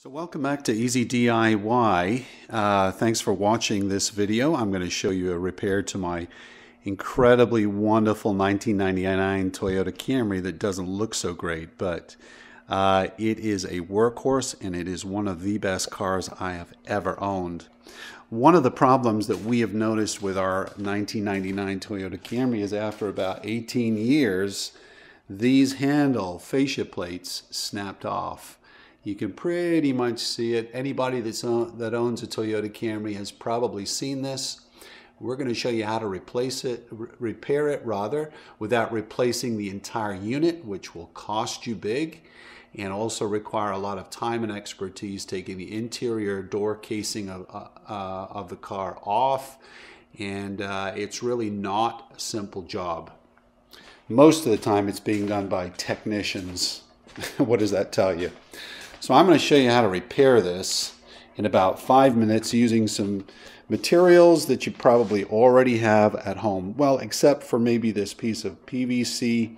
So welcome back to Easy DIY. Thanks for watching this video. I'm going to show you a repair to my incredibly wonderful 1999 Toyota Camry that doesn't look so great, but it is a workhorse and it is one of the best cars I have ever owned. One of the problems that we have noticed with our 1999 Toyota Camry is after about 18 years, these handle fascia plates snapped off. You can pretty much see it. Anybody that owns a Toyota Camry has probably seen this. We're going to show you how to repair it without replacing the entire unit, which will cost you big and also require a lot of time and expertise, taking the interior door casing of the car off. And it's really not a simple job. Most of the time it's being done by technicians. What does that tell you? So I'm going to show you how to repair this in about 5 minutes using some materials that you probably already have at home. Well, except for maybe this piece of PVC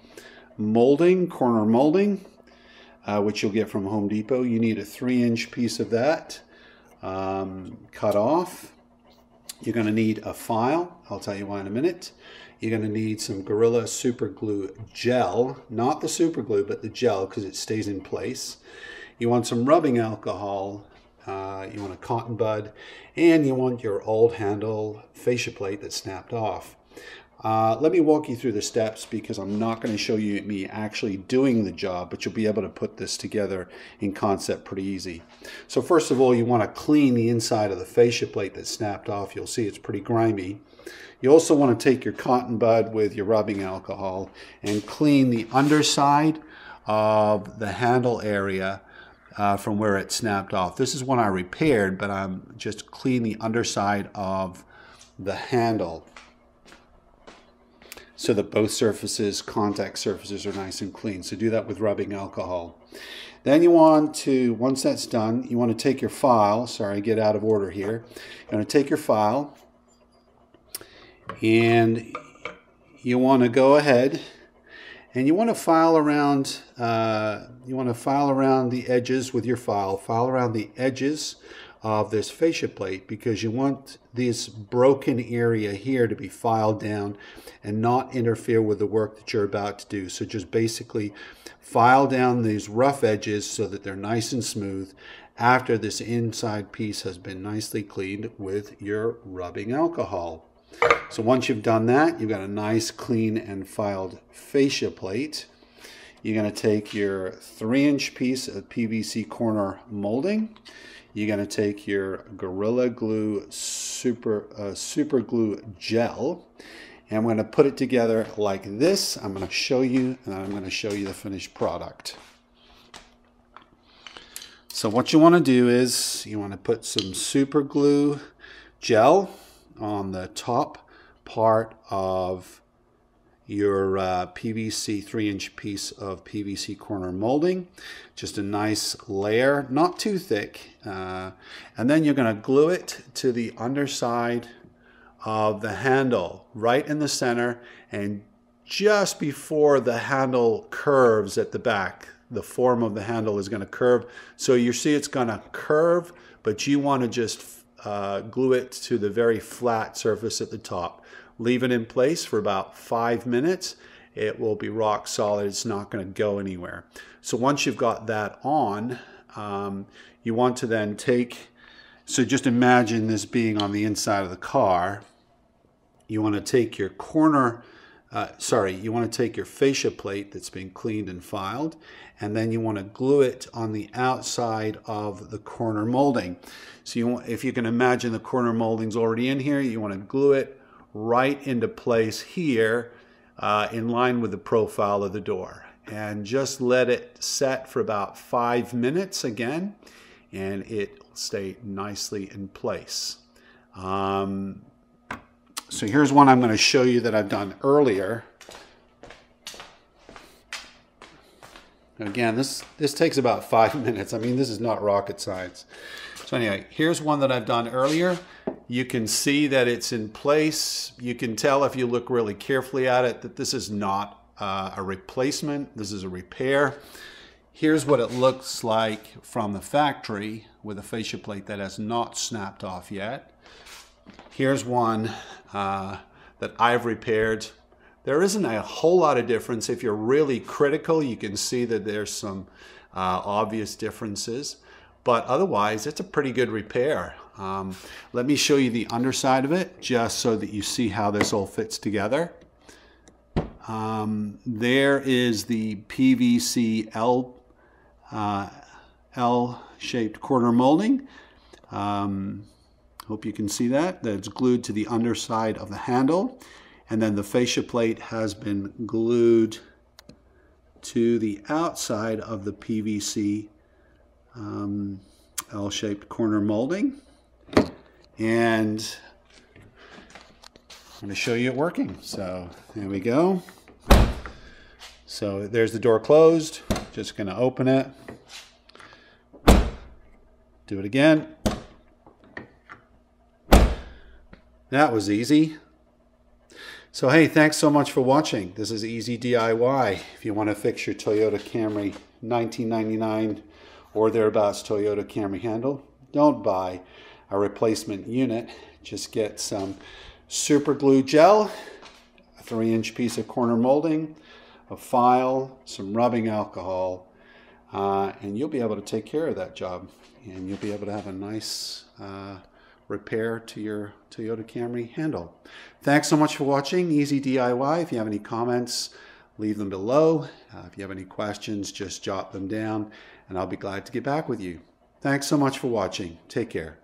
molding, corner molding, which you'll get from Home Depot. You need a 3-inch piece of that cut off. You're going to need a file. I'll tell you why in a minute. You're going to need some Gorilla Super Glue gel, not the super glue, but the gel, because it stays in place. You want some rubbing alcohol, you want a cotton bud, and you want your old handle fascia plate that snapped off. Let me walk you through the steps because I'm not going to show you me actually doing the job, but you'll be able to put this together in concept pretty easy. So first of all, you want to clean the inside of the fascia plate that snapped off. You'll see it's pretty grimy. You also want to take your cotton bud with your rubbing alcohol and clean the underside of the handle area from where it snapped off. This is one I repaired, but I'm just clean the underside of the handle so that both surfaces, contact surfaces, are nice and clean. So do that with rubbing alcohol. Then you want to, once that's done, you want to take your file. Sorry, I get out of order here. You want to take your file and you want to go ahead and you want to file around. The edges with your file. File around the edges of this fascia plate because you want this broken area here to be filed down and not interfere with the work that you're about to do. So just basically file down these rough edges so that they're nice and smooth after this inside piece has been nicely cleaned with your rubbing alcohol. So once you've done that, you've got a nice clean and filed fascia plate. You're going to take your 3-inch piece of PVC corner molding. You're going to take your Gorilla Glue Super Glue gel. And I'm going to put it together like this. I'm going to show you, and I'm going to show you the finished product. So what you want to do is you want to put some super glue gel on the top part of your PVC 3-inch piece of PVC corner molding. Just a nice layer, not too thick. And then you're going to glue it to the underside of the handle, right in the center, and just before the handle curves at the back. The form of the handle is going to curve. So you see it's going to curve, but you want to just glue it to the very flat surface at the top. Leave it in place for about 5 minutes. It will be rock solid. It's not going to go anywhere. So once you've got that on, you want to then take, so just imagine this being on the inside of the car. You want to take your you want to take your fascia plate that's been cleaned and filed, and then you want to glue it on the outside of the corner molding. So if you can imagine the corner molding's already in here, you want to glue it right into place here in line with the profile of the door, and just let it set for about 5 minutes again, and it will stay nicely in place. So here's one I'm going to show you that I've done earlier. Again, this takes about 5 minutes. I mean, this is not rocket science. So anyway, here's one that I've done earlier. You can see that it's in place. You can tell if you look really carefully at it that this is not a replacement. This is a repair. Here's what it looks like from the factory with a fascia plate that has not snapped off yet. Here's one that I've repaired. There isn't a whole lot of difference. If you're really critical, you can see that there's some obvious differences, but otherwise it's a pretty good repair. Let me show you the underside of it just so that you see how this all fits together. There is the PVC L-shaped corner molding. Hope you can see that. That's glued to the underside of the handle. And then the fascia plate has been glued to the outside of the PVC L-shaped corner molding. And I'm going to show you it working. So there we go. So there's the door closed. Just going to open it. Do it again. That was easy. So hey, thanks so much for watching. This is Easy DIY. If you want to fix your Toyota Camry 1999 or thereabouts Toyota Camry handle, don't buy a replacement unit. Just get some super glue gel, a 3-inch piece of corner molding, a file, some rubbing alcohol, and you'll be able to take care of that job. And you'll be able to have a nice repair to your Toyota Camry handle. Thanks so much for watching Easy DIY. If you have any comments, leave them below. If you have any questions, just jot them down and I'll be glad to get back with you. Thanks so much for watching. Take care.